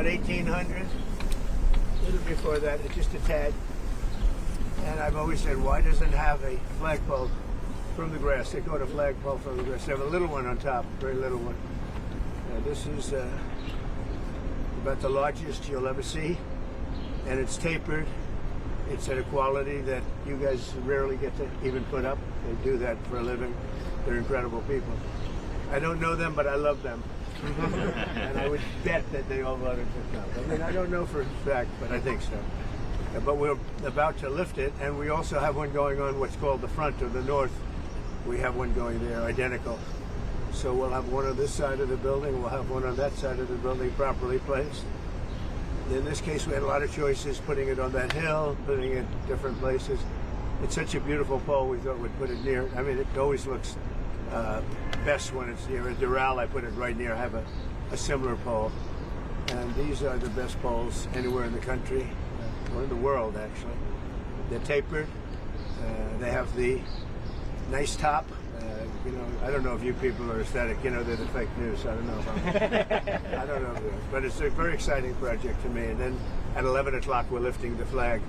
about 1800. A little before that, just a tad. And I've always said, why doesn't it have a flagpole from the grass? They call it a flagpole from the grass. They have a little one on top, very little one. This is about the largest you'll ever see, and it's tapered. It's at a quality that you guys rarely get to even put up. They do that for a living. They're incredible people. I don't know them, but I love them. And I would bet that they all voted for Trump. I mean, I don't know for a fact, but I think so. But we're about to lift it, and we also have one going on what's called the front or the north. We have one going there, identical. So we'll have one on this side of the building, we'll have one on that side of the building properly placed. In this case, we had a lot of choices, putting it on that hill, putting it different places. It's such a beautiful pole, we thought we'd put it near. I mean, it always looks best when it's near. At Doral, I put it right near. I have a similar pole. And these are the best poles anywhere in the country, or in the world, actually. They're tapered. They have the nice top. You know, I don't know if you people are aesthetic. You know, they're the fake news. I don't know about I don't know. But it's a very exciting project to me. And then at 11 o'clock, we're lifting the flag.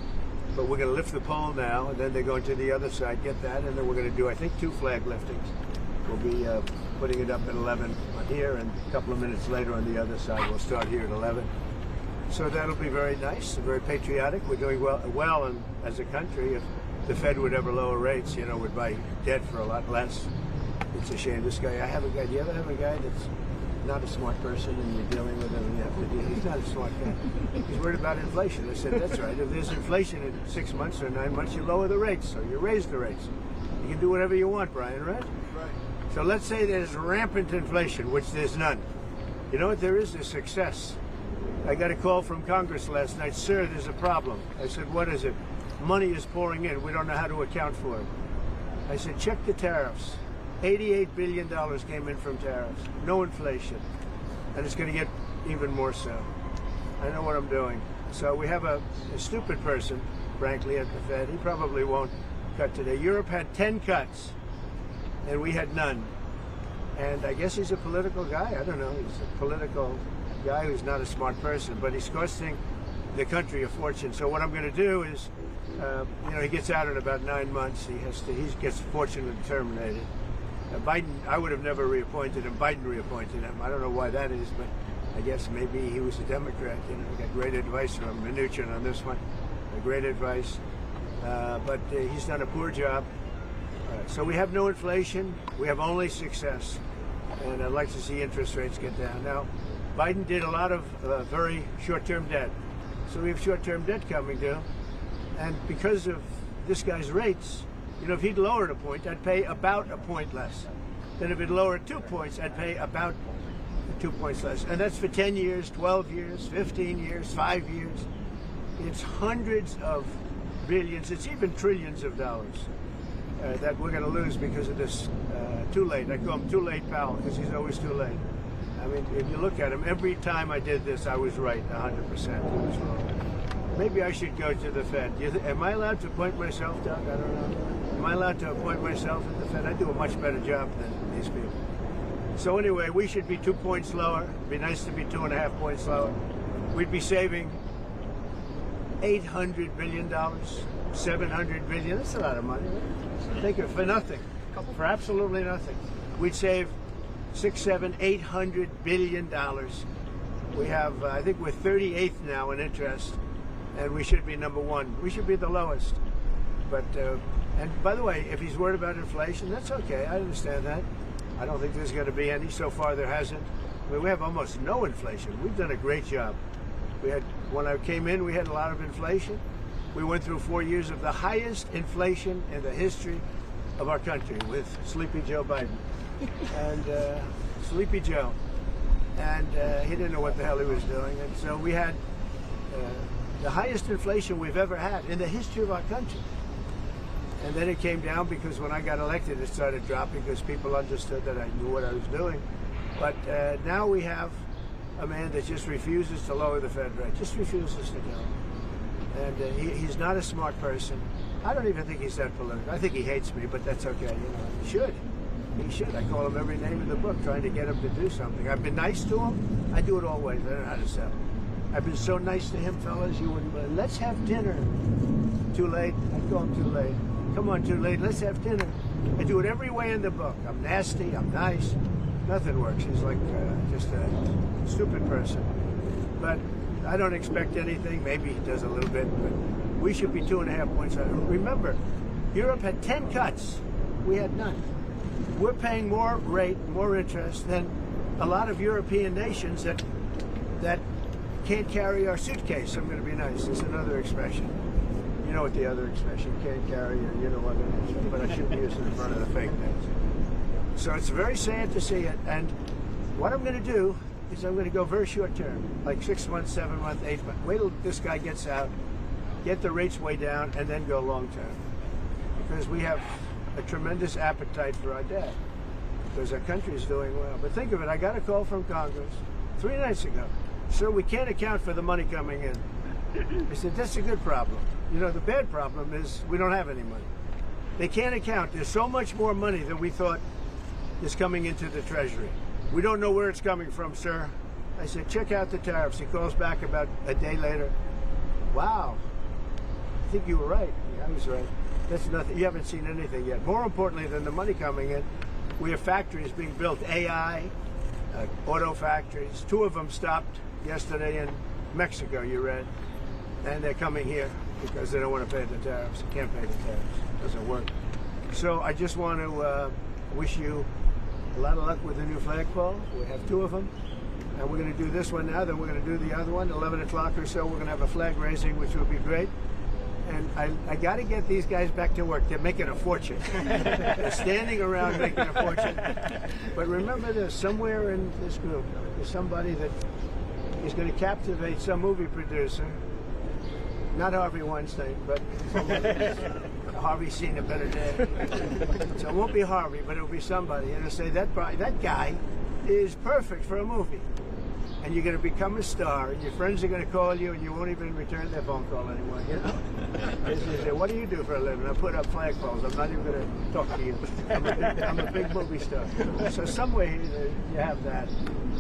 But we're going to lift the pole now, and then they're going to the other side, get that, and then we're going to do, I think, 2 flag liftings. We'll be putting it up at 11 on here, and a couple of minutes later on the other side. We'll start here at 11. So that'll be very nice, very patriotic. We're doing well and as a country. If the Fed would ever lower rates, you know, we'd buy debt for a lot less. It's a shame. This guy, I have a guy, do you ever have a guy that's not a smart person and you're dealing with him and you have to deal? He's not a smart guy. He's worried about inflation. I said, that's right. If there's inflation in 6 months or 9 months, you lower the rates or you raise the rates. You can do whatever you want, Brian, right? Right. So let's say there's rampant inflation, which there's none. You know what there is? There's success. I got a call from Congress last night. Sir, there's a problem. I said, what is it? Money is pouring in. We don't know how to account for it. I said, check the tariffs. $88 billion came in from tariffs. No inflation. And it's going to get even more so. I know what I'm doing. So we have a stupid person, frankly, at the Fed. He probably won't cut today. Europe had 10 cuts, and we had none. And I guess he's a political guy. I don't know. He's a political guy who's not a smart person, but he's costing the country a fortune. So what I'm going to do is, you know, he gets out in about 9 months. He gets fortunately terminated. Biden, I would have never reappointed him. Biden reappointed him. I don't know why that is, but I guess maybe he was a Democrat. You know, got great advice from Mnuchin on this one. Great advice. But he's done a poor job. So we have no inflation. We have only success. And I'd like to see interest rates get down. Now, Biden did a lot of very short-term debt. So we have short-term debt coming due. And because of this guy's rates, you know, if he'd lowered a point, I'd pay about a point less. Then if he'd lowered 2 points, I'd pay about 2 points less. And that's for 10 years, 12 years, 15 years, 5 years. It's hundreds of billions, it's even trillions of dollars that we're going to lose because of this too late. I call him Too Late Powell because he's always too late. I mean, if you look at him, every time I did this, I was right 100%. He was wrong. Maybe I should go to the Fed. Am I allowed to appoint myself, Doug? I don't know. Am I allowed to appoint myself at the Fed? I do a much better job than these people. So anyway, we should be 2 points lower. It'd be nice to be 2.5 points lower. We'd be saving $800 billion, $700 billion. That's a lot of money. Right? Think of it for nothing, for absolutely nothing. We'd save $600, $700, $800 billion. We have, I think we're 38th now in interest, and we should be number 1. We should be the lowest. But, and by the way, if he's worried about inflation, that's okay. I understand that. I don't think there's going to be any. So far, there hasn't. I mean, we have almost no inflation. We've done a great job. When I came in, we had a lot of inflation. We went through 4 years of the highest inflation in the history of our country with Sleepy Joe Biden. And Sleepy Joe. And he didn't know what the hell he was doing. And so we had the highest inflation we've ever had in the history of our country. And then it came down because when I got elected, it started dropping because people understood that I knew what I was doing. But now we have a man that just refuses to lower the Fed rate, just refuses to go. And he's not a smart person. I don't even think he's that political. I think he hates me, but that's okay. You know, he should. He should. I call him every name in the book, trying to get him to do something. I've been nice to him. I do it always. I don't know how to sell. I've been so nice to him, fellas, you wouldn't believe. Let's have dinner. Too late? I call him too late. Come on, too late. Let's have dinner. I do it every way in the book. I'm nasty. I'm nice. Nothing works. He's like just a stupid person. But I don't expect anything. Maybe he does a little bit, but we should be 2.5 points higher. Remember, Europe had 10 cuts. We had none. We're paying more rate, more interest than a lot of European nations that can't carry our suitcase. I'm going to be nice. It's another expression. You know what the other expression, can't carry, or you know what it is, but I shouldn't use it in front of the fake names. So it's very sad to see it, and what I'm going to do is I'm going to go very short term, like 6 months, 7 months, 8 months. Wait till this guy gets out, get the rates way down, and then go long term. Because we have a tremendous appetite for our debt, because our country is doing well. But think of it, I got a call from Congress 3 nights ago. Sir, we can't account for the money coming in. I said, that's a good problem. You know, the bad problem is we don't have any money. They can't account. There's so much more money than we thought is coming into the Treasury. We don't know where it's coming from, sir. I said, check out the tariffs. He calls back about a day later. Wow, I think you were right. Yeah, I was right. That's nothing. You haven't seen anything yet. More importantly than the money coming in, we have factories being built, AI, auto factories. 2 of them stopped yesterday in Mexico, you read. And they're coming here because they don't want to pay the tariffs. They can't pay the tariffs. It doesn't work. So I just want to wish you a lot of luck with the new flagpole. We have 2 of them. And we're going to do this one now, then we're going to do the other one. 11 o'clock or so, we're going to have a flag raising, which will be great. And I got to get these guys back to work. They're making a fortune. They're standing around making a fortune. But remember this, somewhere in this group, there's somebody that is going to captivate some movie producer. Not Harvey Weinstein, but somebody. Harvey's seen a better day. So it won't be Harvey, but it'll be somebody. And it'll say, that guy is perfect for a movie. And you're going to become a star, and your friends are going to call you, and you won't even return their phone call anymore. You know? They say, what do you do for a living? I put up flagpoles. I'm not even going to talk to you. I'm a big movie star. So some way you have that.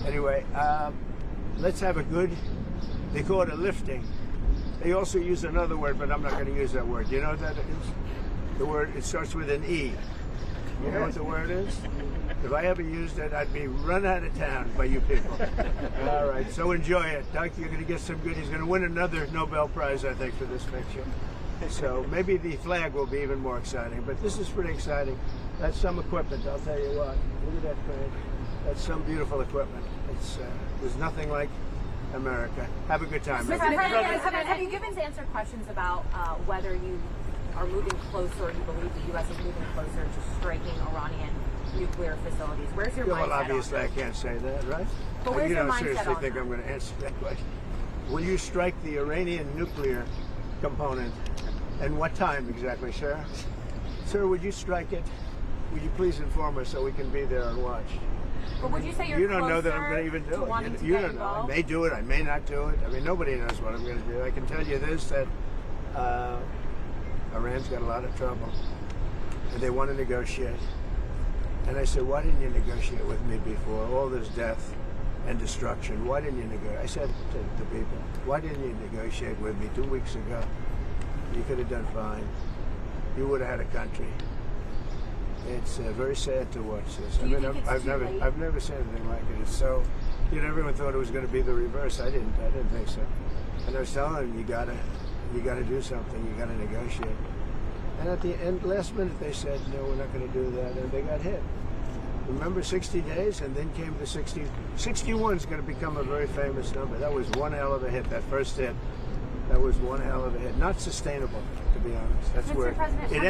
Anyway, let's have a good, they call it a lifting. They also use another word, but I'm not going to use that word. You know what that is? The word, it starts with an E. You know what the word is? If I ever used it, I'd be run out of town by you people. All right, so enjoy it. Doc, you're going to get some good. He's going to win another Nobel Prize, I think, for this picture. So maybe the flag will be even more exciting. But this is pretty exciting. That's some equipment, I'll tell you what. Look at that crane. That's some beautiful equipment. There's nothing like America. Have a good time. Mr. President, have you given to answer questions about whether you are moving closer, or you believe the U.S. is moving closer to striking Iranian nuclear facilities? Where's your mindset? Well, obviously I can't say that, right? But where's your mindset? You don't seriously think I'm going to answer that question? Will you strike the Iranian nuclear component? And what time exactly, sir? Sir, would you strike it? Would you please inform us so we can be there and watch? But would you say you don't know that I'm going to even do it. You don't know. I may do it. I may not do it. I mean, nobody knows what I'm going to do. I can tell you this, that Iran's got a lot of trouble, and they want to negotiate. And I said, why didn't you negotiate with me before? All this death and destruction. Why didn't you negotiate? I said to people, why didn't you negotiate with me 2 weeks ago? You could have done fine. You would have had a country. It's very sad to watch this. I mean, I've never seen anything like it. It's so, you know, everyone thought it was going to be the reverse. I didn't think so. And I was telling them, you gotta do something. You gotta negotiate. And at the end, last minute, they said, no, we're not going to do that, and they got hit. Remember 60 days, and then came the 60. 61 is going to become a very famous number. That was one hell of a hit. That first hit, that was one hell of a hit. Not sustainable, to be honest. That's Mr. where President, it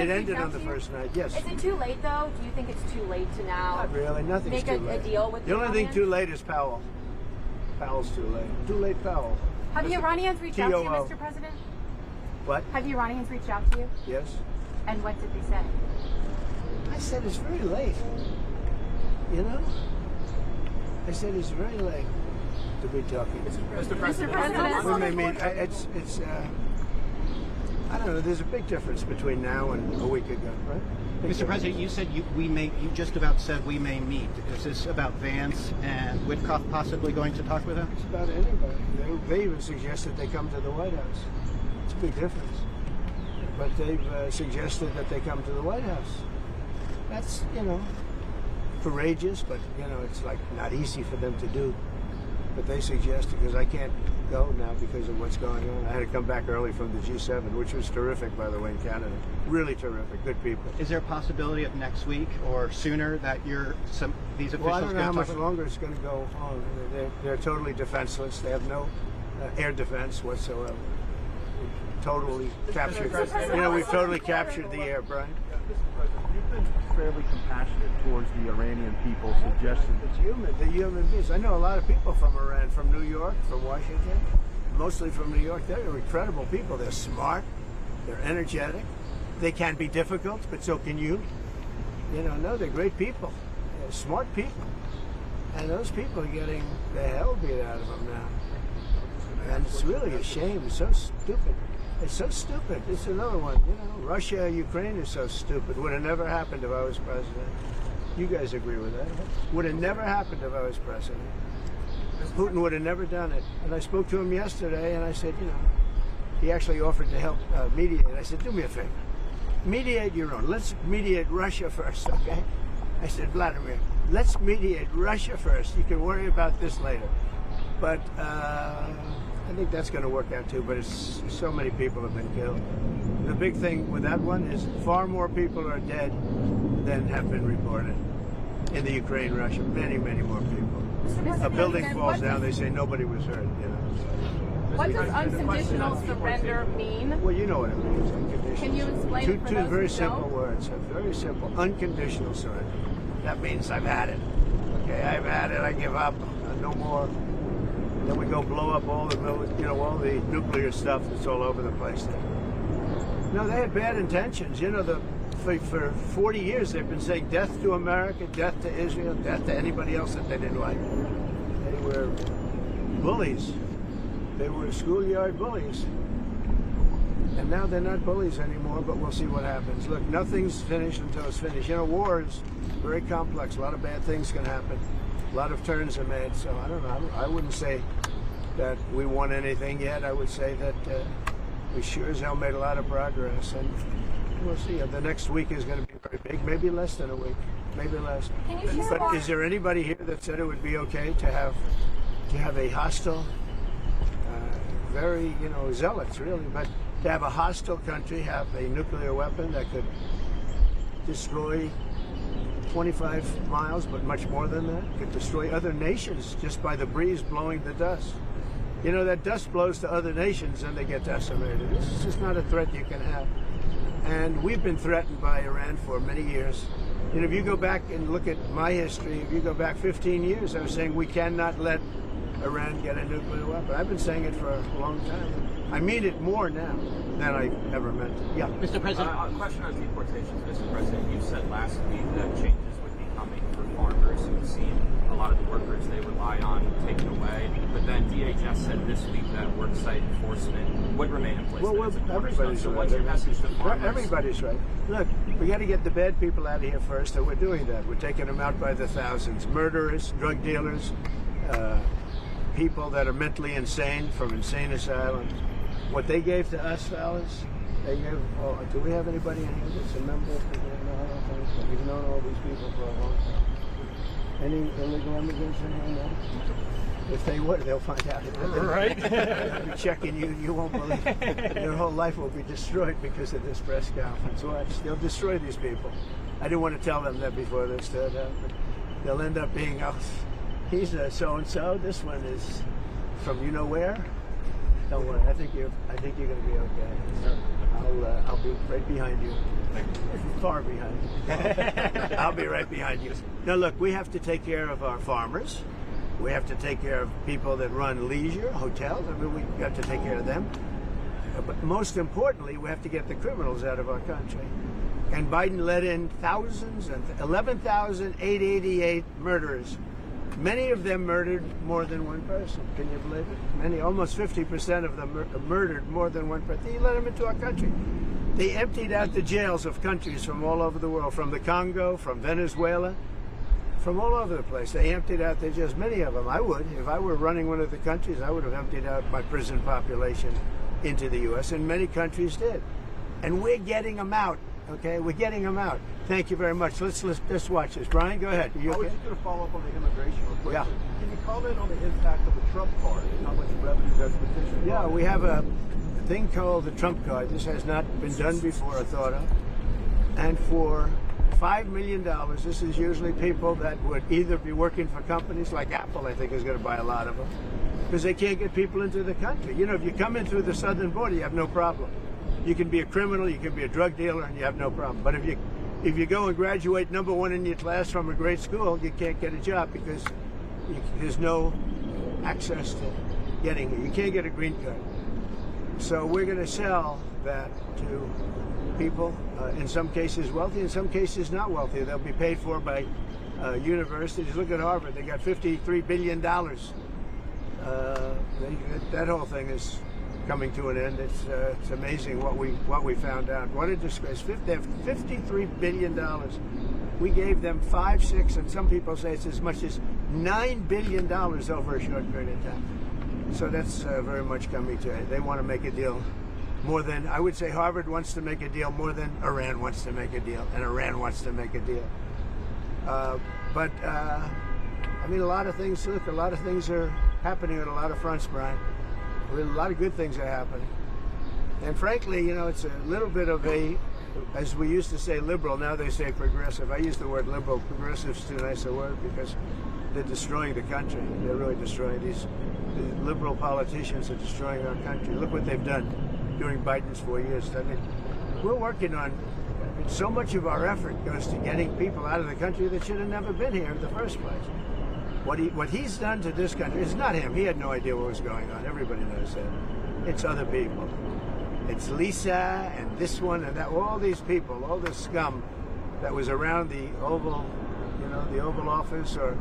ended on the first night. Yes. Is it too late, though? Do you think it's too late to now? Not really. Nothing's too late. Make a deal with the only thing Iranians? too late is Powell. Powell's too late. Too late, Powell. Have the Iranians reached out to you, Mr. President? What? Have the Iranians reached out to you? Yes. And what did they say? I said it's very late. You know? I said it's very late to be talking. Mr. President. I mean, I don't know. There's a big difference between now and a week ago, right? Mr. President, you said you just about said we may meet. Is this about Vance and Witkoff possibly going to talk with him? It's about anybody. They even suggested they come to the White House. It's a big difference. But they've suggested that they come to the White House. That's, courageous, but, it's like not easy for them to do. But they suggested, because I can't go now because of what's going on. I had to come back early from the G7, which was terrific, by the way, in Canada. Really terrific, good people. Is there a possibility of next week or sooner that these officials? Well, I don't know how much longer it's going to go on. They're totally defenseless. They have no air defense whatsoever. Totally captured. We've totally captured the air, Brian. Mr. President, you've been fairly compassionate towards the Iranian people, suggesting it's human. They're human beings. I know a lot of people from Iran, from New York, from Washington, mostly from New York. They're incredible people. They're smart. They're energetic. They can be difficult, but so can you. No, they're great people. They're smart people. And those people are getting the hell beat out of them now. And it's really a shame. It's so stupid. It's so stupid. It's another one. Russia, Ukraine is so stupid. Would have never happened if I was president. You guys agree with that? Would have never happened if I was president. Putin would have never done it. And I spoke to him yesterday, and I said, he actually offered to help mediate. I said, do me a favor. Mediate your own. Let's mediate Russia first, okay? I said, Vladimir, let's mediate Russia first. You can worry about this later. But I think that's going to work out too, but it's so many people have been killed. The big thing with that one is far more people are dead than have been reported in the Ukraine, Russia. Many, many more people. A building falls down, they say nobody was hurt. What does unconditional surrender mean? Well, you know what it means. Unconditional. Can you explain it for two those very who simple don't? words. Very simple. Unconditional surrender. That means I've had it. Okay, I've had it. I give up. No more. Then we go blow up all the all the nuclear stuff that's all over the place there. No, they had bad intentions. For 40 years they've been saying death to America, death to Israel, death to anybody else that they didn't like. They were bullies. They were schoolyard bullies. And now they're not bullies anymore, but we'll see what happens. Look, nothing's finished until it's finished. War is very complex. A lot of bad things can happen. A lot of turns are made, so I don't know. I wouldn't say that we won anything yet. I would say that we sure as hell made a lot of progress, and we'll see. The next week is going to be very big, maybe less than a week, maybe less. Can you share But more? is there anybody here that said it would be okay to have a hostile, very zealots really, but to have a hostile country have a nuclear weapon that could destroy 25 miles, but much more than that, could destroy other nations just by the breeze blowing the dust. That dust blows to other nations and they get decimated. This is just not a threat you can have. And we've been threatened by Iran for many years. If you go back and look at my history, if you go back 15 years, I was saying we cannot let Iran get a nuclear weapon. I've been saying it for a long time. I mean it more now than I ever meant it. Yeah. Mr. President. A question on deportations, Mr. President. You said last week that changes would be coming for farmers who've seen a lot of the workers they rely on taken away. But then DHS said this week that worksite enforcement would remain in place. Well, everybody's so right. what's your message to farmers? Everybody's right. Look, we got to get the bad people out of here first, and we're doing that. We're taking them out by the thousands. Murderers, drug dealers, people that are mentally insane from insane asylums. What they gave to us, fellas, they gave. Oh, do we have anybody in here that's a member? We've known all these people for a long time. Any illegal immigrants in here? No? If they would, they'll find out. Right. They'll be checking you. You won't believe it. Your whole life will be destroyed because of this press conference. Watch. They'll destroy these people. I didn't want to tell them that before they stood up. But they'll end up being, he's a so-and-so. This one is from you know where. Don't worry. I think you're going to be okay. I'll be right behind you. Far behind you. I'll be right behind you. Now, look, we have to take care of our farmers. We have to take care of people that run leisure, hotels. I mean, we've got to take care of them. But most importantly, we have to get the criminals out of our country. And Biden let in thousands and 11,888 murderers Many of them murdered more than one person. Can you believe it? Almost 50% of them murdered more than one person. They let them into our country. They emptied out the jails of countries from all over the world, from the Congo, from Venezuela, from all over the place. They emptied out their jails. Many of them, I would. If I were running one of the countries, I would have emptied out my prison population into the U.S., and many countries did. And we're getting them out, okay? We're getting them out. Thank you very much. Let's watch this. Brian, go ahead. Are you I was okay? just going to follow up on the immigration real Yeah. quickly. Can you comment on the impact of the Trump card and how much revenue that's potentially Yeah, brought? we have a thing called the Trump card. This has not been done before or thought of. And for $5 million, this is usually people that would either be working for companies like Apple, I think is going to buy a lot of them, because they can't get people into the country. You know, if you come in through the southern border, you have no problem. You can be a criminal, you can be a drug dealer, and you have no problem. But if you go and graduate number one in your class from a great school, you can't get a job because there's no access to getting it. You can't get a green card. So we're going to sell that to people, in some cases wealthy, in some cases not wealthy. They'll be paid for by universities. Look at Harvard. They got $53 billion. That whole thing is coming to an end. It's amazing what we found out. What a disgrace. They have $53 billion. We gave them 5, 6, and some people say it's as much as $9 billion over a short period of time. So that's very much coming to it. They want to make a deal more than, I would say Harvard wants to make a deal more than Iran wants to make a deal, and Iran wants to make a deal. I mean, a lot of things are happening on a lot of fronts, Brian. A lot of good things are happening. And frankly, you know, it's a little bit of a, as we used to say liberal, now they say progressive. I use the word liberal. Progressive's too nice a word because they're destroying the country. They're really destroying the liberal politicians are destroying our country. Look what they've done during Biden's 4 years. I mean, we're working on, so much of our effort goes to getting people out of the country that should have never been here in the first place. What he's done to this country, it's not him. He had no idea what was going on. Everybody knows that. It's other people. It's Lisa and this one and that. All these people, all this scum that was around the Oval, you know, the Oval Office or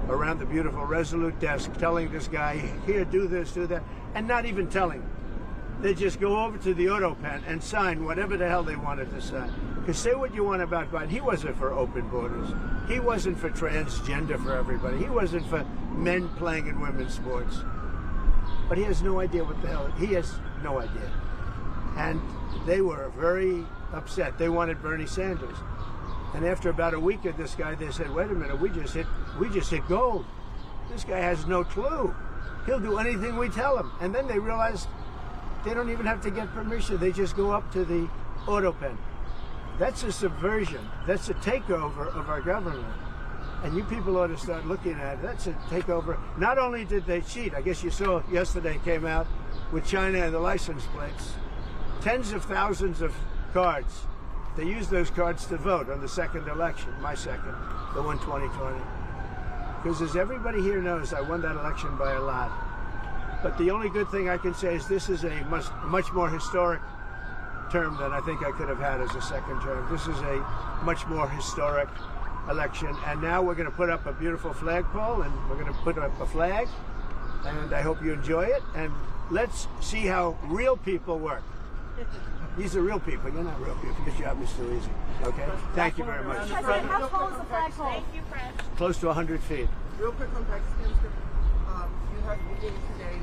around the beautiful Resolute desk telling this guy, here, do this, do that, and not even telling him. They just go over to the auto pen and sign whatever the hell they wanted to sign. Because say what you want about Biden. He wasn't for open borders. He wasn't for transgender for everybody. He wasn't for men playing in women's sports. But he has no idea what the hell. He has no idea. And they were very upset. They wanted Bernie Sanders. And after about a week of this guy, they said, wait a minute, we just hit gold. This guy has no clue. He'll do anything we tell him. And then they realized they don't even have to get permission. They just go up to the auto pen. That's a subversion. That's a takeover of our government. And you people ought to start looking at it. That's a takeover. Not only did they cheat, I guess you saw yesterday came out with China and the license plates. Tens of thousands of cards. They used those cards to vote on the second election, my second, the one 2020. Because as everybody here knows, I won that election by a lot. But the only good thing I can say is this is a much more historic term than I think I could have had as a second term. This is a much more historic election. And now we're going to put up a beautiful flagpole, and we're going to put up a flag. And I hope you enjoy it. And let's see how real people work. These are real people. You're not real people. Your job is too easy. Okay? Thank you very much. President, how tall is the flagpole? Thank you, Fred. Close to 100 feet. Real quick on Pakistan, you had a meeting today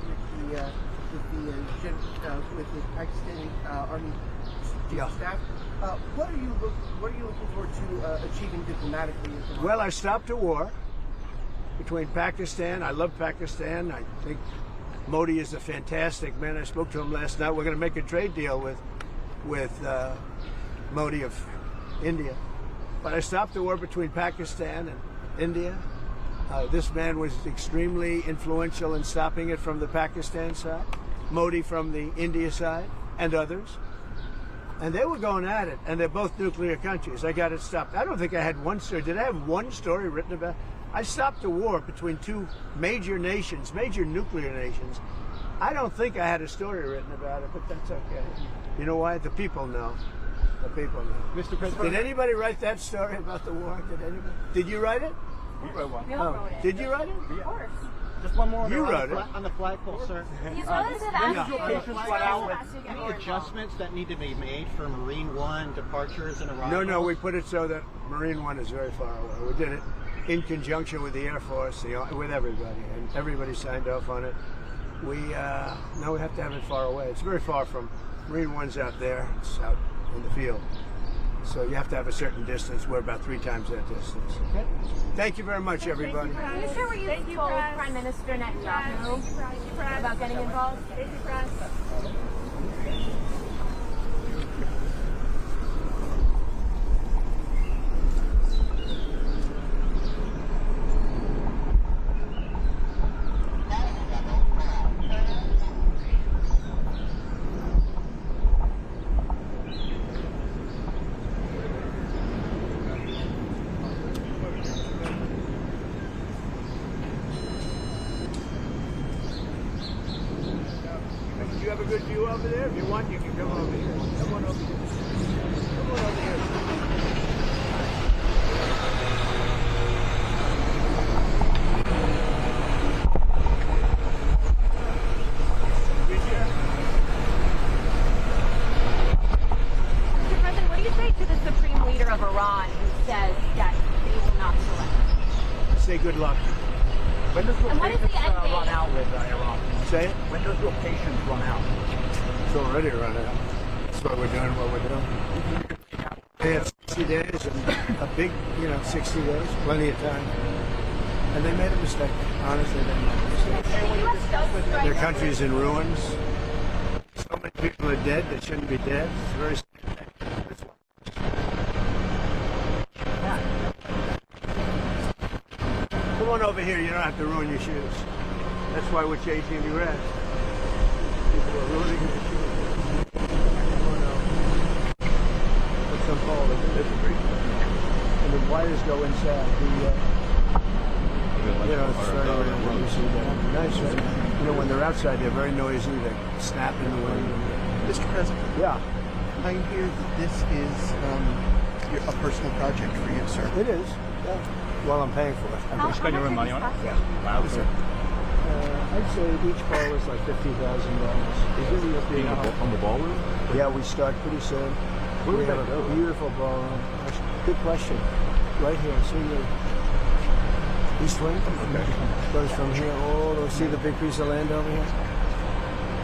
with the Pakistani Army Yeah. staff. What are you looking forward to achieving diplomatically? Well, I stopped a war between Pakistan. I love Pakistan. I think Modi is a fantastic man. I spoke to him last night. We're going to make a trade deal with Modi of India. But I stopped the war between Pakistan and India. This man was extremely influential in stopping it from the Pakistan side, Modi from the India side, and others. And they were going at it, and they're both nuclear countries. I got it stopped. I don't think I had one story. Did I have one story written about it? I stopped a war between two major nations, major nuclear nations. I don't think I had a story written about it, but that's okay. You know why? The people know. The people know. Mr. President. Did anybody write that story about the war? Did anybody? Did you write it? We wrote one. We all wrote it. Did you write it? Of course. Just one more. You wrote it. On the flagpole, sir. These brothers have asked you. patients run out? Any adjustments that need to be made for Marine One departures and arrivals? No, we put it so that Marine One is very far away. We did it in conjunction with the Air Force, with everybody, and everybody signed off on it. Now we have to have it far away. It's very far from Marine One's out there. It's out in the field. So you have to have a certain distance. We're about 3 times that distance. Okay. Thank you very much, everybody. Are you sure you told Prime Minister Netanyahu about getting involved? Thank you, press. You have a good view over there? If you want, you can come over here. Come on over here. Come on over here. Mr. President, what do you say to the Supreme Leader of Iran who says that they will not select? Say good luck. When does your And what is patience the end date? run out with Iran? Say it. When does your patience run out? It's already run out. That's why we're doing what we're doing. They had 60 days and a big, 60 days, plenty of time. And they made a mistake. Honestly, they made a mistake. The U.S. does strike. Their country's in ruins. So many people are dead that shouldn't be dead. It's very sad. Come on over here. You don't have to ruin your shoes. That's why we're changing the grass. People are ruining their shoes. Come on over. Put some pole in it. And the wires go inside. It's very rare you see that. Nice, right? When they're outside, they're very noisy. They snap in the wind. Mr. President, Yeah, I hear that this is a personal project for you, sir. it is. Yeah. Well, I'm paying for it. How spend your own much money are on these it? costing? Wow, sir. I'd say each ball is like $50,000. Is it being On the ballroom? Yeah, we start pretty soon. Where We would have that a go? beautiful ballroom. Good question. Right here. See the east wing? Goes from here all the way. See the big piece of land over here?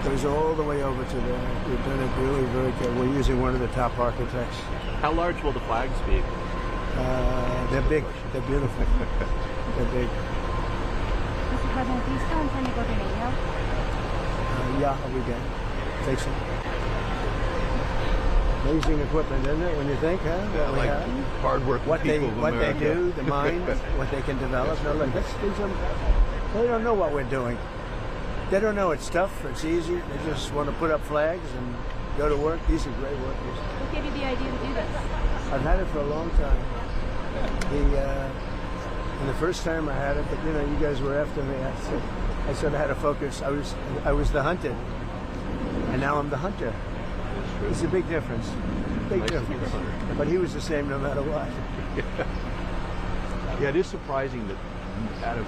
Goes all the way over to there. We've done it really very good. We're using one of the top architects. How large will the flags be? They're big. They're beautiful. They're big. Mr. President, do you still intend to go to NATO? Yeah, we can. Take some. Amazing equipment, isn't it? When you think, huh? What we have? hard-working What they do, the mind, what they can develop. No, look, they don't know what we're doing. They don't know it's tough, it's easy. They just want to put up flags and go to work. These are great workers. What gave you the idea to do this? I've had it for a long time. And the first time I had it, but you guys were after me. I said I had to focus. I was the hunted, and now I'm the hunter. It's a big difference. Big difference. But he was the same no matter what. Yeah, it is surprising that out of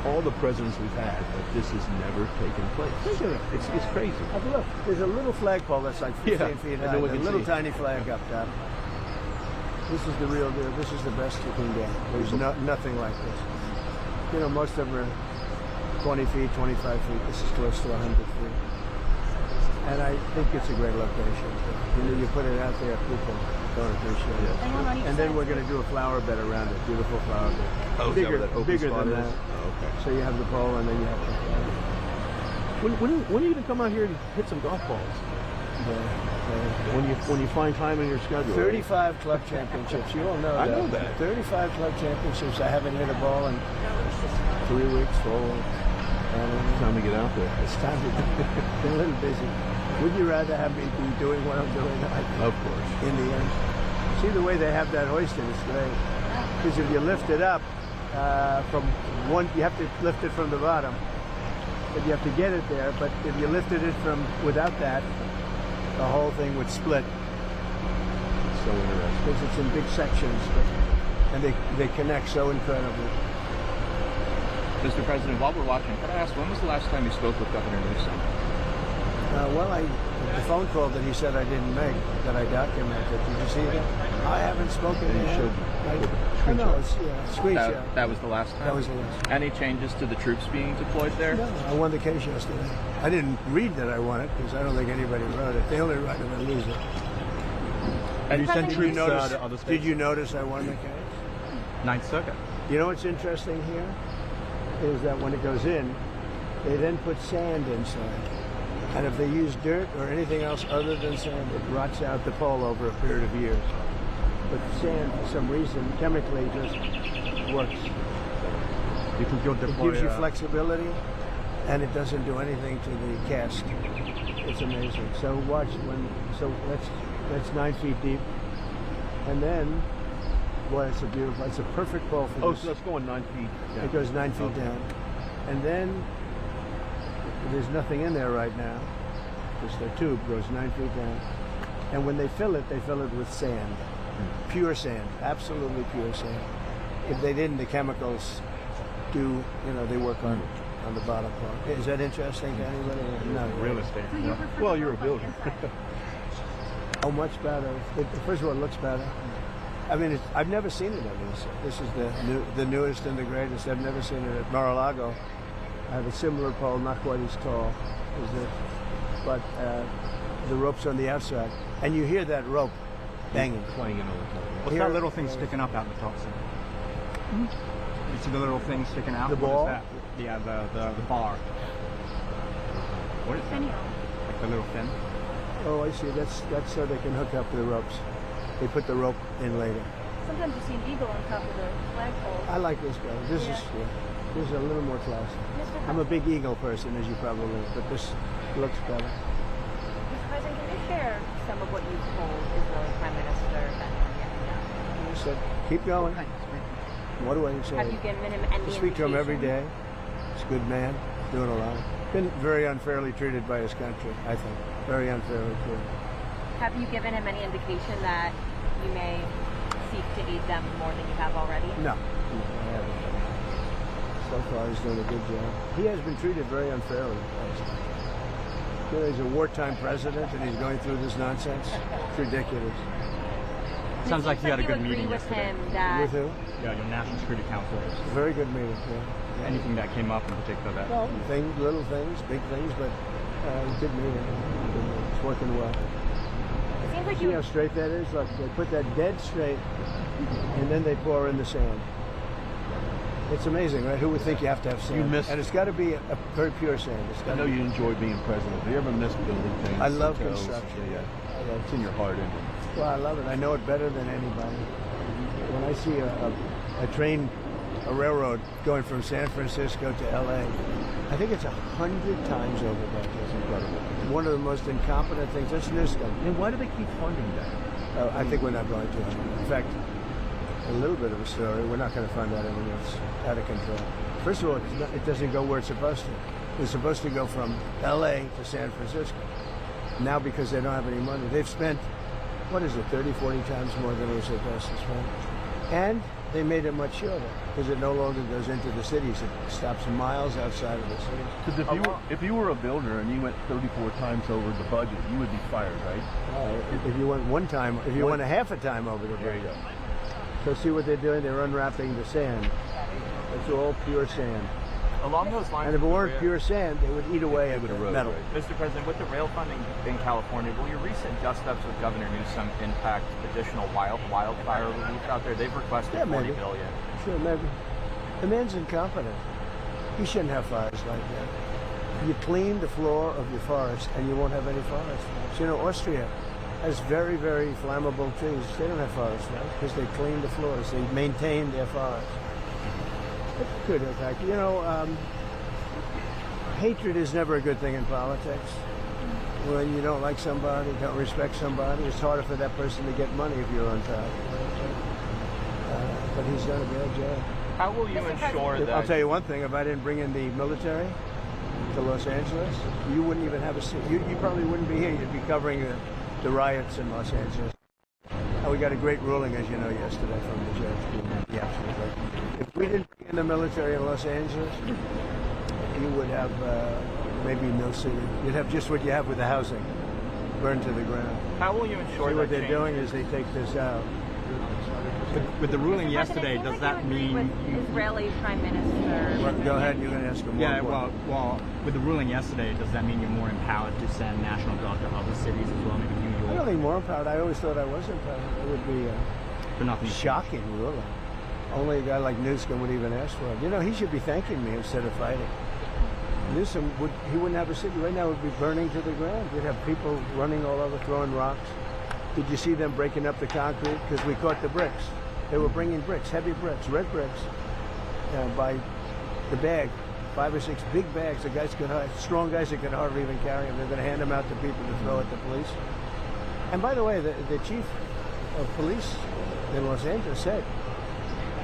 all the presidents we've had, that this has never taken place. Think of it. It's crazy. Look, there's a little flagpole that's like 15 feet high. I know we A can little see. tiny flag up top. This is the real deal. This is the best you can get. There's nothing like this. Most of them are 20 feet, 25 feet. This is close to 100 feet. And I think it's a great location. You put it out there, people don't appreciate it. And then we're going to do a flower bed around it, beautiful flower bed. Oh, is that where that open bigger spot than is? that. Oh, okay. So you have the pole and then you have the flower. When are you going to come out here and hit some golf balls? When you find time in your schedule. 35 club championships. You all know that. I know that. 35 club championships. I haven't hit a ball in 3 weeks, 4 weeks. It's time to get out there. It's time to be a little busy. Would you rather have me be doing what I'm doing? Of course. In the end. See the way they have that hoisted, it's great. Because if you lift it up from one, you have to lift it from the bottom. But you have to get it there. But if you lifted it from without that, the whole thing would split. It's so interesting. Because it's in big sections. And they connect so incredibly. Mr. President, while we're watching, could I ask, when was the last time you spoke with Governor Newsom? The phone call that he said I didn't make, that I documented. Did you see that? I haven't spoken to him. No, it's screenshot. That was the last time? That was the last time. Any changes to the troops being deployed there? No, I won the case yesterday. I didn't read that I won it because I don't think anybody wrote it. They only write it and lose it. And you sent troops to other states? Did you notice I won the case? Ninth Circuit. You know what's interesting here? Is that when it goes in, they then put sand inside. And if they use dirt or anything else other than sand, it rots out the pole over a period of years. But sand, for some reason, chemically just works. You think you'll It deploy? gives you flexibility, and it doesn't do anything to the cast. It's amazing. So watch that's 9 feet deep, and then, boy, it's a beautiful. It's a perfect pole for this. So that's going 9 feet down. It goes 9 feet down, and then there's nothing in there right now. Just the tube goes 9 feet down, and when they fill it with sand, pure sand, absolutely pure sand. If they didn't, the chemicals do. They work on the bottom part. Is that interesting to anybody? Not Real estate. Well, you're a builder. Oh, much better. First of all, it looks better. I mean, I've never seen it like this. This is the newest and the greatest. I've never seen it at Mar-a-Lago. I have a similar pole, not quite as tall as this, but the rope's on the outside, and you hear that rope banging. Clanging all the time. What's that little thing sticking up out the top, sir? You see the little thing sticking out? The What ball? is that? Yeah, the bar. What is that? Like the little fin? Oh, I see. That's so they can hook up the ropes. They put the rope in later. Sometimes you see an eagle on top of the flagpole. I like this better. This is a little more classy. I'm a big eagle person, as you probably know, but this looks better. Mr. President, can you share some of what you've told Israeli Prime Minister Benjamin Netanyahu? You said, keep going. What do I say? Have you given him any I speak to him every indication? day. He's a good man, doing a lot. Been very unfairly treated by his country, I think. Very unfairly treated. Have you given him any indication that you may seek to aid them more than you have already? No, I haven't. So far, he's doing a good job. He has been treated very unfairly. He's a wartime president, and he's going through this nonsense. It's ridiculous. Sounds like you had a good meeting with yesterday. him that With who? Yeah, your National Security Council. Very good meeting. Yeah. Anything that came up in particular that? Well, little things, big things, but good meeting. It's working well. it seems like See how straight that is? Look, they put that dead straight, and then they pour in the sand. It's amazing, right? Who would think you have to have sand? And it's got to be a very pure sand. I know you enjoy being president. Do you ever miss building things? I love hotels? construction. Yeah. It's in your heart, isn't it? Well, I love it. I know it better than anybody. When I see a railroad going from San Francisco to L.A., I think it's 100 times over budget. It's incredible. One of the most incompetent things. That's Newsom. And why do they keep funding that? I think we're not going to. In fact, a little bit of a story. We're not going to fund that anything that's out of control. First of all, it doesn't go where it's supposed to. It's supposed to go from L.A. to San Francisco. Now, because they don't have any money, they've spent, 30, 40 times more than it was supposed to spend. And they made it much shorter because it no longer goes into the cities. It stops miles outside of the cities. Because if you were a builder and you went 34 times over the budget, you would be fired, right? If you went one time, if you went a half a time over the There you budget. go. So see what they're doing? They're unwrapping the sand. It's all pure sand. Along those lines, And if it weren't pure sand, they would eat away at the metal. Mr. President, with the rail funding in California, will your recent dust-ups with Governor Newsom impact additional wildfire relief out there? They've requested $40 maybe. billion. Sure, maybe. The man's incompetent. He shouldn't have fires like that. You clean the floor of your forest and you won't have any forest fires. You know, Austria has very, very flammable trees. They don't have forest fires because they clean the floors. They maintain their forests. It could impact. You know, hatred is never a good thing in politics. When you don't like somebody, don't respect somebody, it's harder for that person to get money if you're on top. But he's done a bad job. How will you ensure that... I'll tell you one thing, if I didn't bring in the military to Los Angeles, you wouldn't even have a seat. You probably wouldn't be here. You'd be covering the riots in Los Angeles. we got a great ruling, as you know, yesterday from the judge. Yeah, absolutely. If we didn't bring in the military in Los Angeles, you would have maybe no city. You'd have just what you have with the housing, burned to the ground. How will you ensure See, that what they're change? doing is they take this out. With the ruling yesterday, does that mean? With Israeli Prime Minister? Well, go ahead, you're going to ask him more. Yeah, well, with the ruling yesterday, does that mean you're more empowered to send National Guard to other cities as well, maybe New I York? don't think more empowered. I always thought I was empowered. It would be For nothing. shocking ruling. Only a guy like Newsom would even ask for it. You know, he should be thanking me instead of fighting. Newsom he wouldn't have a city right now. It would be burning to the ground. You'd have people running all over, throwing rocks. Did you see them breaking up the concrete? Because we caught the bricks. They were bringing bricks, heavy bricks, red bricks, by the bag, 5 or 6 big bags. The guys strong guys that could hardly even carry them. They're going to hand them out to people to throw at the police. And by the way, the chief of police in Los Angeles said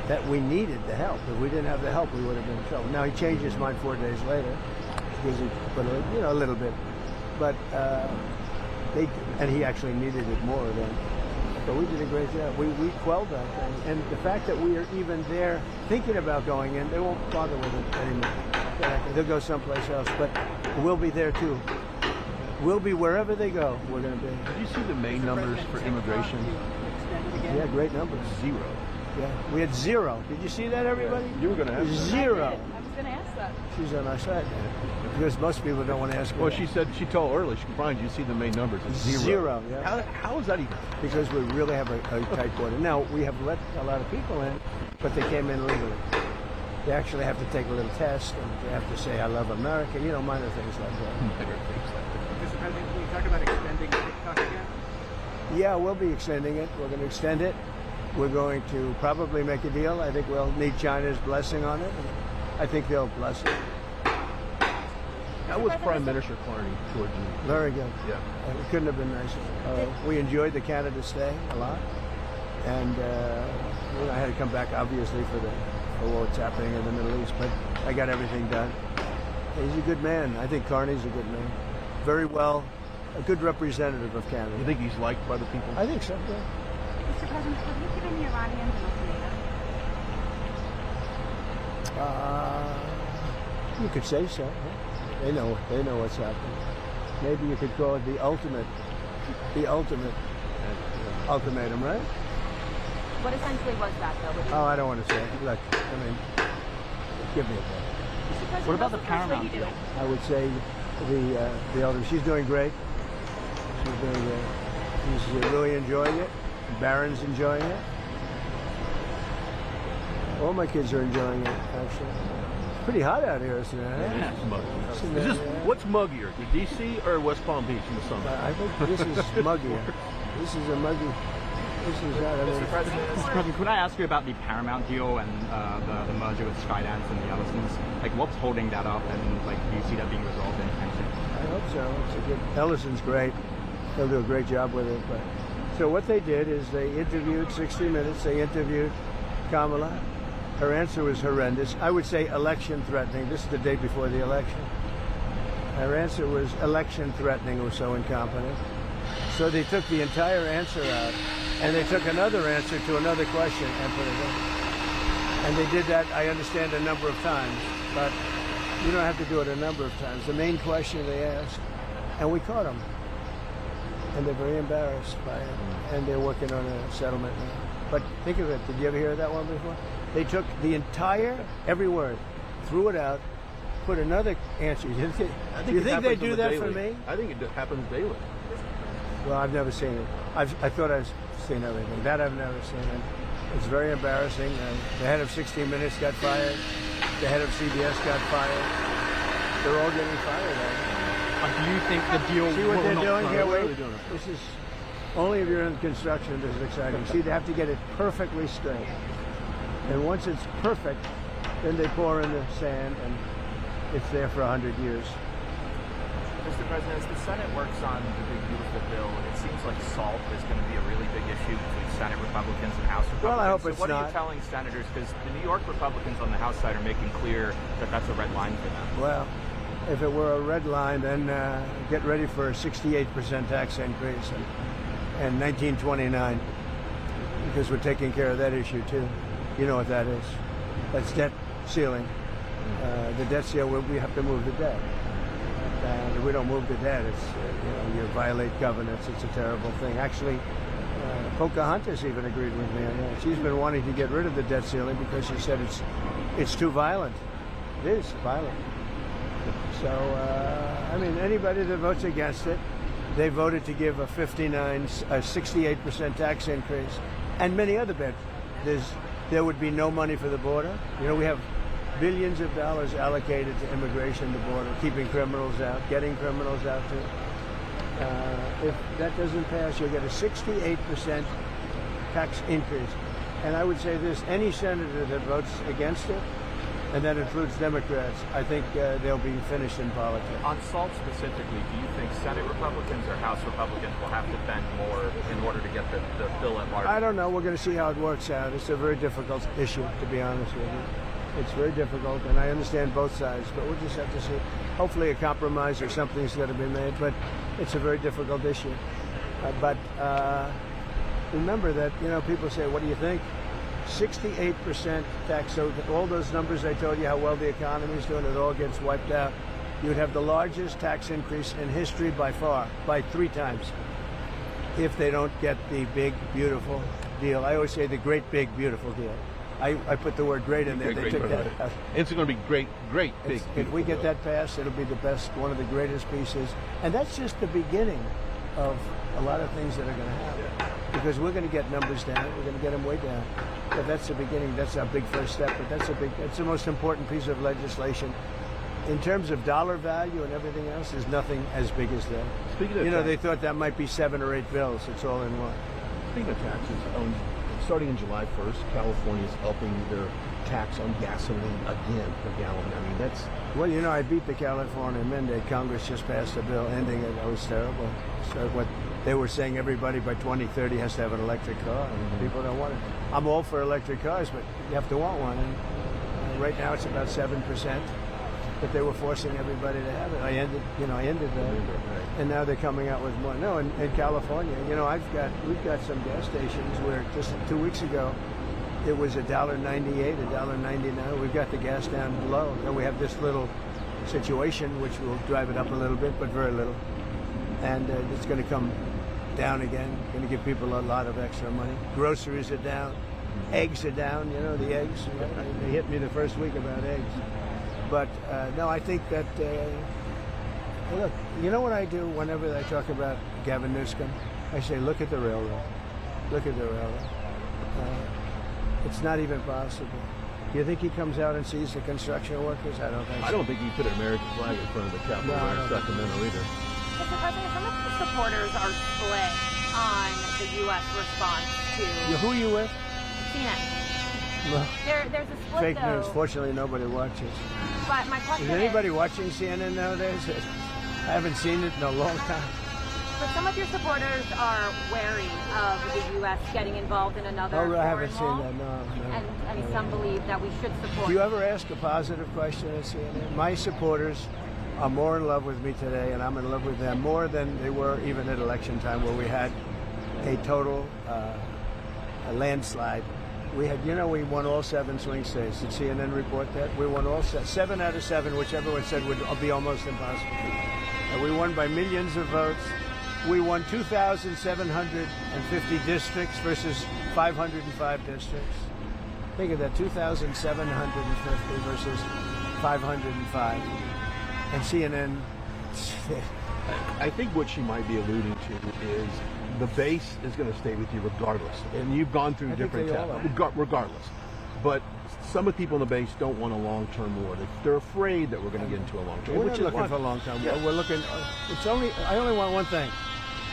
that we needed the help. If we didn't have the help, we would have been in trouble. Now he changed his mind 4 days later because he put a little bit, but and he actually needed it more than. But we did a great job. We quelled that thing. And the fact that we are even there thinking about going in, they won't bother with it anymore. They'll go someplace else. But we'll be there too. We'll be wherever they go, we're going to be. Did you see the May numbers for immigration? Yeah, great numbers. 0. Yeah, we had 0. Did you see that, everybody? You were going to ask that. 0. I was going to ask that. She's on our side. Because most people don't want to ask her. Well, that. she said she told earlier. She could you see the May numbers. It's 0. 0. Yeah. How is that even? Because we really have a tight border. Now, we have let a lot of people in, but they came in legally. They actually have to take a little test, and they have to say, I love America, minor things like that. Mr. President, can you talk about extending TikTok again? Yeah, we'll be extending it. We're going to extend it. We're going to probably make a deal. I think we'll need China's blessing on it. I think they'll bless it. How was Prime Minister Carney towards you? Very good. Yeah. It couldn't have been nicer. We enjoyed the Canada stay a lot. And I had to come back, obviously, for what's happening in the Middle East. But I got everything done. He's a good man. I think Carney's a good man. Very well, a good representative of Canada. You think he's liked by the people? I think so, yeah. Mr. President, have you given the Iranians an ultimatum? You could say so. Yeah. They know what's happening. Maybe you could call it the ultimate ultimatum, right? What essentially was that, though? Oh, I don't want to say it. Look, give me a break. What about the Paramount deal? I would say the elder. She's doing great. She's doing great. She's really enjoying it. Barron's enjoying it. All my kids are enjoying it, actually. It's pretty hot out here, isn't it? Yeah, it's muggy. What's muggier, the DC or West Palm Beach in the summer? I think this is muggier. This is a muggy. This is that. Mr. President, could I ask you about the Paramount deal and the merger with Skydance and the Ellisons? Like, what's holding that up, and do you see that being resolved anytime soon? I hope so. It's a good. Ellison's great. He'll do a great job with it. But so what they did is they interviewed 60 Minutes. They interviewed Kamala. Her answer was horrendous. I would say election threatening. This is the day before the election. Her answer was election threatening or so incompetent. So they took the entire answer out, and they took another answer to another question and put it in. And they did that, I understand, a number of times, but you don't have to do it a number of times. The main question they asked, and we caught them. And they're very embarrassed by it, and they're working on a settlement now. But think of it, did you ever hear that one before? They took the entire, every word, threw it out, put another answer. You think they do that for me? I think it happens daily. Well, I've never seen it. I thought I've seen everything. That I've never seen. And it's very embarrassing. The head of 60 Minutes got fired. The head of CBS got fired. They're all getting fired. Do you think the deal See what will they're not doing come? here? Wait. This is only if you're in construction. This is exciting. See, they have to get it perfectly straight. And once it's perfect, then they pour in the sand, and it's there for 100 years. Mr. President, as the Senate works on the big, beautiful bill, it seems like SALT is going to be a really big issue between Senate Republicans and House Republicans. Well, I hope it's what not. are you telling senators? Because the New York Republicans on the House side are making clear that that's a red line for them. Well, if it were a red line, then get ready for a 68% tax increase in 1929. because we're taking care of that issue too. You know what that is? That's debt ceiling. The debt ceiling, we have to move the debt. And if we don't move the debt, it's, you violate covenants. It's a terrible thing. Actually, Pocahontas even agreed with me on that. She's been wanting to get rid of the debt ceiling because she said it's too violent. It is violent. So, I mean, anybody that votes against it, they voted to give a 68% tax increase, and many other bets. There would be no money for the border. We have billions of dollars allocated to immigration, the border, keeping criminals out, getting criminals out too. If that doesn't pass, you'll get a 68% tax increase. And I would say this, any senator that votes against it, and that includes Democrats, I think they'll be finished in politics. On SALT specifically, do you think Senate Republicans or House Republicans will have to bend more in order to get the bill at large? I don't know. We're going to see how it works out. It's a very difficult issue, to be honest with you. It's very difficult, and I understand both sides, but we'll just have to see. Hopefully a compromise or something's going to be made, but it's a very difficult issue. But remember that, people say, what do you think? 68% tax, so all those numbers I told you, how well the economy is doing, it all gets wiped out. You'd have the largest tax increase in history by far, by 3 times, if they don't get the big, beautiful deal. I always say the great, big, beautiful deal. I put the word great in there. They took that. It's going to be great, big. If we get that passed, it'll be the best, one of the greatest pieces. And that's just the beginning of a lot of things that are going to happen. Because we're going to get numbers down. We're going to get them way down. But that's the beginning. That's our big first step. But that's the most important piece of legislation. In terms of dollar value and everything else, there's nothing as big as that. Speaking of they thought that might be 7 or 8 bills. It's all in one. Speaking of taxes, starting in July 1st, California is upping their tax on gasoline again per gallon. I mean, that's... Well, I beat the California mandate. Congress just passed a bill ending it. That was terrible. So what they were saying, everybody by 2030 has to have an electric car. And people don't want it. I'm all for electric cars, but you have to want one. And right now it's about 7%. But they were forcing everybody to have it. I ended that. And now they're coming out with more. No, in California, we've got some gas stations where just 2 weeks ago, it was $1.98, $1.99. We've got the gas down below. And we have this little situation, which will drive it up a little bit, but very little. And it's going to come down again. Going to give people a lot of extra money. Groceries are down. Eggs are down. The eggs. They hit me the first week about eggs. But no, I think that, look, you know what I do whenever I talk about Gavin Newsom? I say, look at the railroad. Look at the railroad. It's not even possible. Do you think he comes out and sees the construction workers? I don't think so. I don't think he put an American flag in front of the Capitol in Sacramento either. Mr. President, some of the supporters are split on the U.S. response to... Who are you with? CNN. Well, there's a split, fake though. news. Fortunately, nobody watches. But my question is anybody watching CNN nowadays? I haven't seen it in a long time. But some of your supporters are wary of the U.S. getting involved in another foreign I haven't seen wall. that, no. And some believe that we should support. Do you ever ask a positive question at CNN? My supporters are more in love with me today, and I'm in love with them more than they were even at election time, where we had a total a landslide. We had, we won all 7 swing states. Did CNN report that? We won all 7 out of 7, which everyone said would be almost impossible. And we won by millions of votes. We won 2,750 districts versus 505 districts. Think of that, 2,750 versus 505. And CNN... I think what she might be alluding to is the base is going to stay with you regardless. And you've gone through different tests, regardless. But some of the people in the base don't want a long-term war. They're afraid that we're going to get into a long-term war. We're not looking for a long-term war. We're looking... I only want one thing.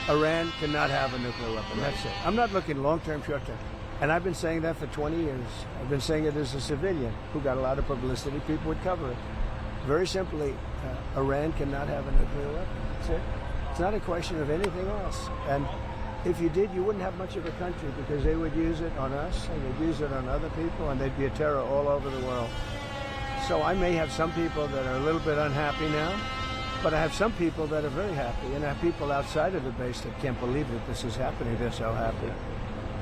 Iran cannot have a nuclear weapon. That's it. I'm not looking long-term, short-term. And I've been saying that for 20 years. I've been saying it as a civilian who got a lot of publicity. People would cover it. Very simply, Iran cannot have a nuclear weapon. That's it. It's not a question of anything else. And if you did, you wouldn't have much of a country, because they would use it on us and they'd use it on other people, and they'd be a terror all over the world. So I may have some people that are a little bit unhappy now, but I have some people that are very happy, and I have people outside of the base that can't believe that this is happening. They're so happy.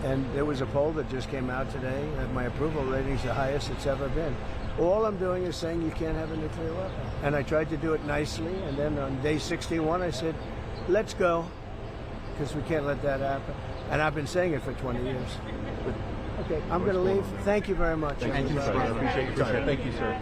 And there was a poll that just came out today that my approval rating is the highest it's ever been. All I'm doing is saying you can't have a nuclear weapon. And I tried to do it nicely, and then on day 61 I said, let's go, because we can't let that happen. And I've been saying it for 20 years. Okay, I'm going to leave. Thank you very much. Thank you, sir. I appreciate your time. Thank you, sir.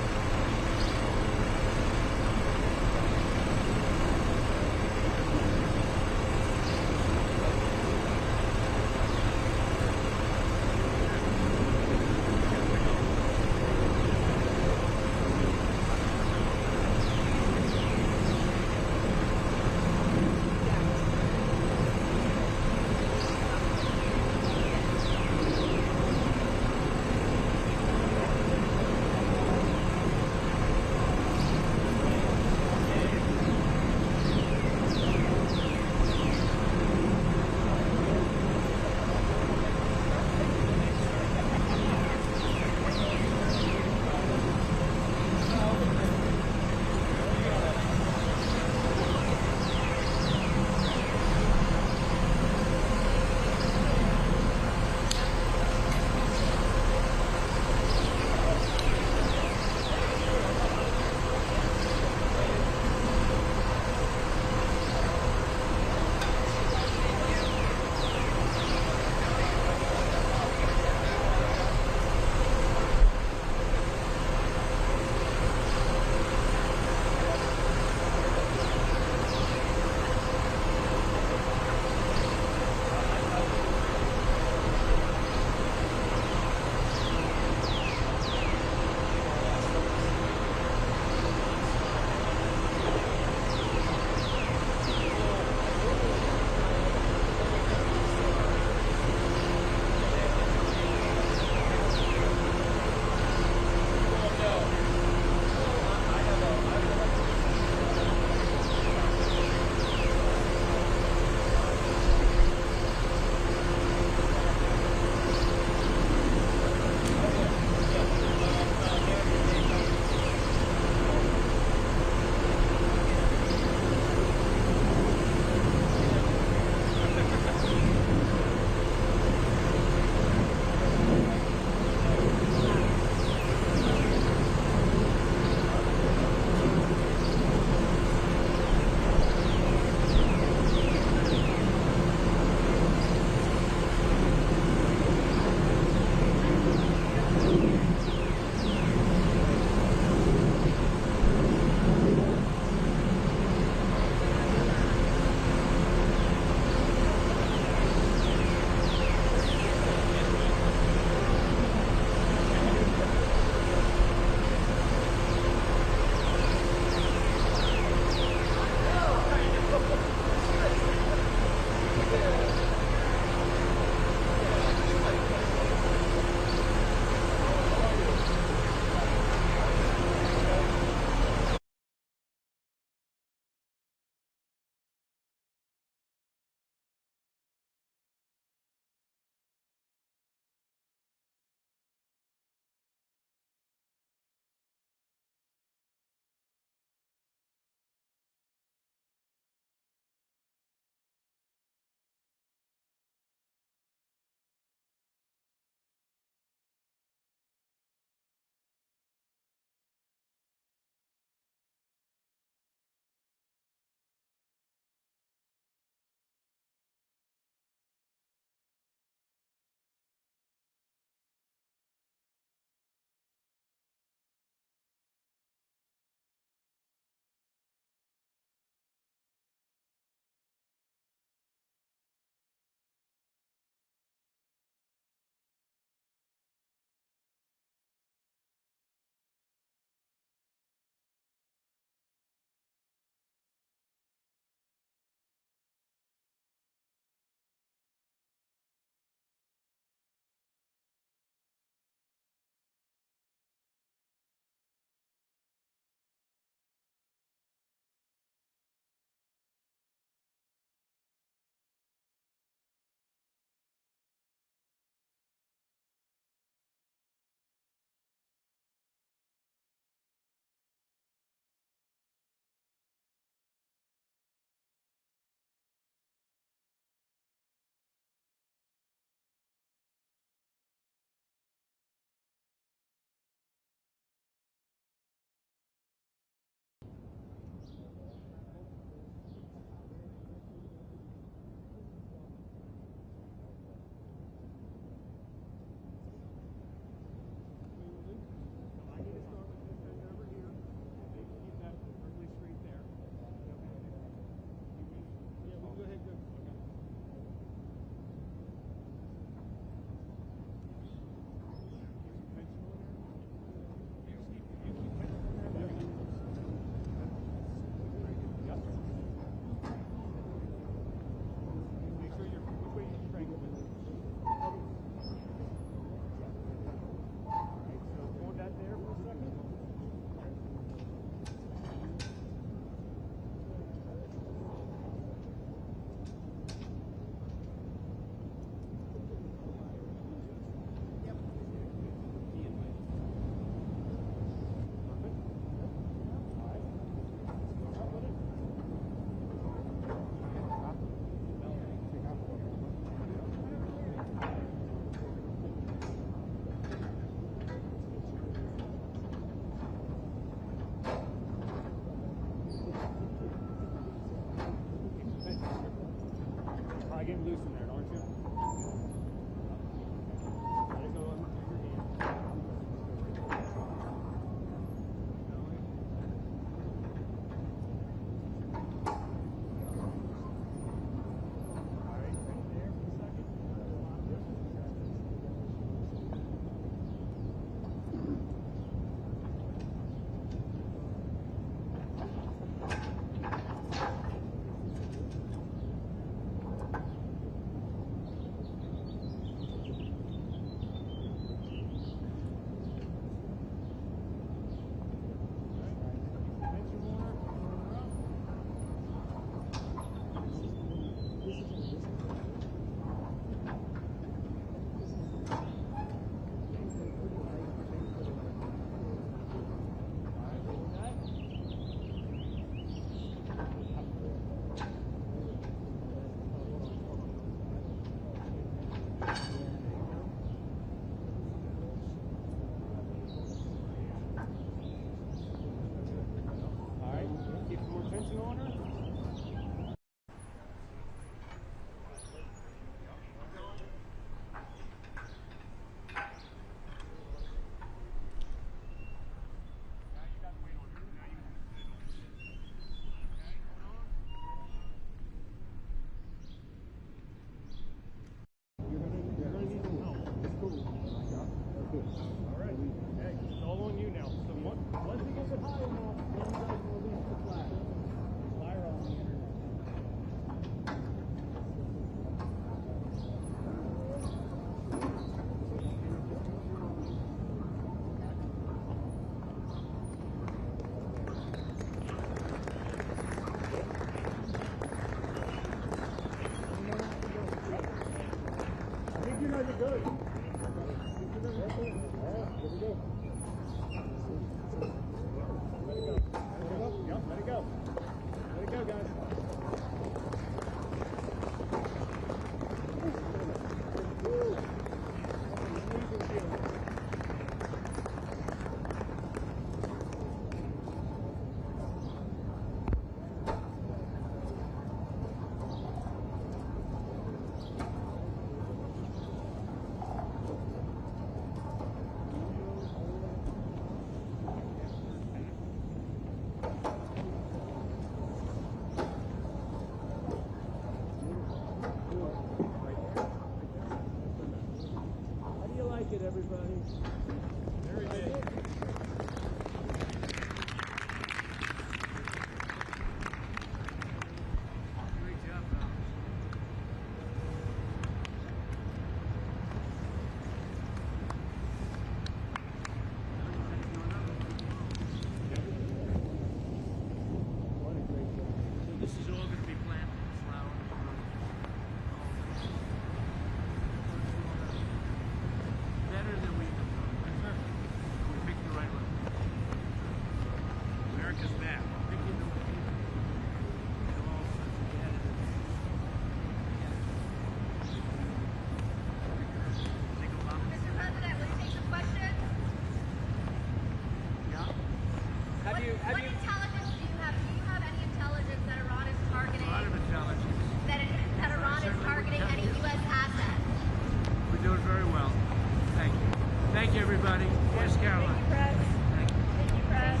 Thank you, everybody. Yes, Caroline. Thank you, Press. Thank you. Thank you, Press.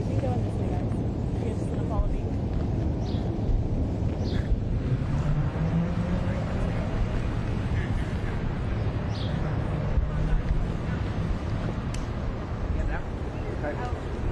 Keep going this way, guys. You're just gonna follow me. Yeah, that. Okay.